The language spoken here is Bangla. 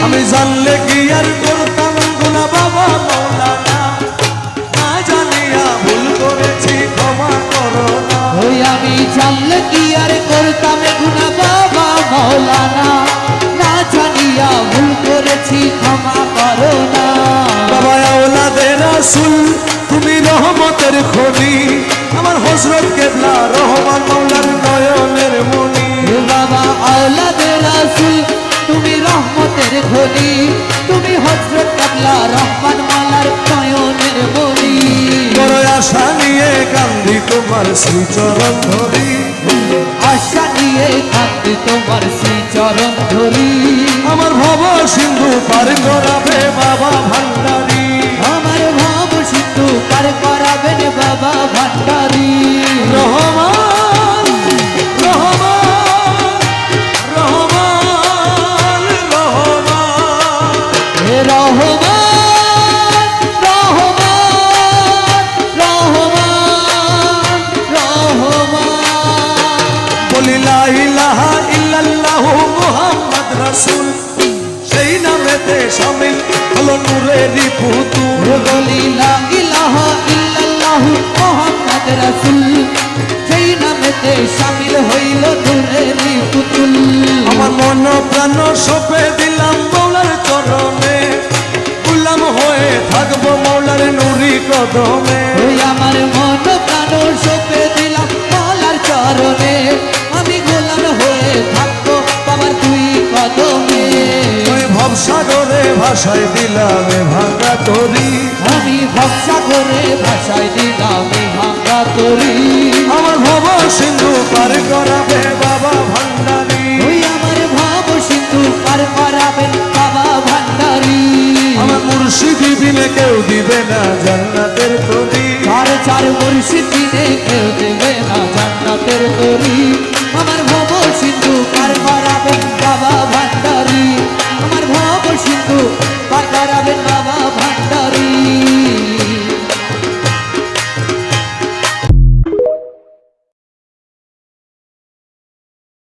আমি জানলে কি আর করতাম গুনাহ বাবা মাওলানা, না জানিয়া ভুল করেছি ক্ষমা করো না। ওই আমি জানলে কি আর করতাম গুনাহ বাবা মাওলানা, না জানিয়া ভুল করেছি ক্ষমা করো না। বাবা আওলাদে রাসূল তুমি রহমতের খনি, আমার হযরত কেবলা রহমান মাওলার নয়নের মনি। বাবা আওলাদে রাসূল তুমি রহমতের খনি, তুমি হযরত কেবলা রহমান মাওলার নয়নের মনি। বড় আশা নিয়ে কান্দি তোমার শ্রীচরণ ধরি, আশা নিয়ে কাঁদি তোমার শ্রীচরণ ধরি। আমার ভব সিন্ধু পার করাবে বাবা ভান্ডারী, আমার ভাব সিন্ধু পার করাবেন বাবা ভান্ডারী। রহমান রহমান রহমান রহমান হে রহমান রহমান রহমান রহমান। বলি লা ইলাহা ইল্লাল্লাহু মুহাম্মদ রাসূল, সেই নামেতে শামিল হলো নূরেরই পুতুল। বলি লা ইলাহা ইল্লাল্লাহু মুহাম্মদ রাসূল, সেই নামেতে শামিল হইল নূরেরই পুতুল। আমার মন প্রাণ সঁপে দিলাম মৌলার চরণে, গোলাম হয়ে থাকবো মৌলার নুরি কদমে। ওই আমার মন প্রাণ সঁপে দিলাম মাওলার চরণে, আমি গোলাম হয়ে থাকবো বাবার দুই কদমে। ওই ভবসাগরে ভাসায় দিলাম এ ভাঙা তরি, আমি ভরসা করে ভাষায় দিলাম এই ভাঙা তরি। আমার ভব সিন্ধু পার করাবে বাবা ভান্ডারী, ওই আমার ভাব সিন্ধু পার করাবেন বাবা ভান্ডারী। আমার মুর্শিদি বিনে কেউ দিবে না জান্নাতের তরি। চার চার মুর্শিদ দিনে কেউ দেবে না জান্নাতের তরি। আমার ভব সিন্ধু পার করাবে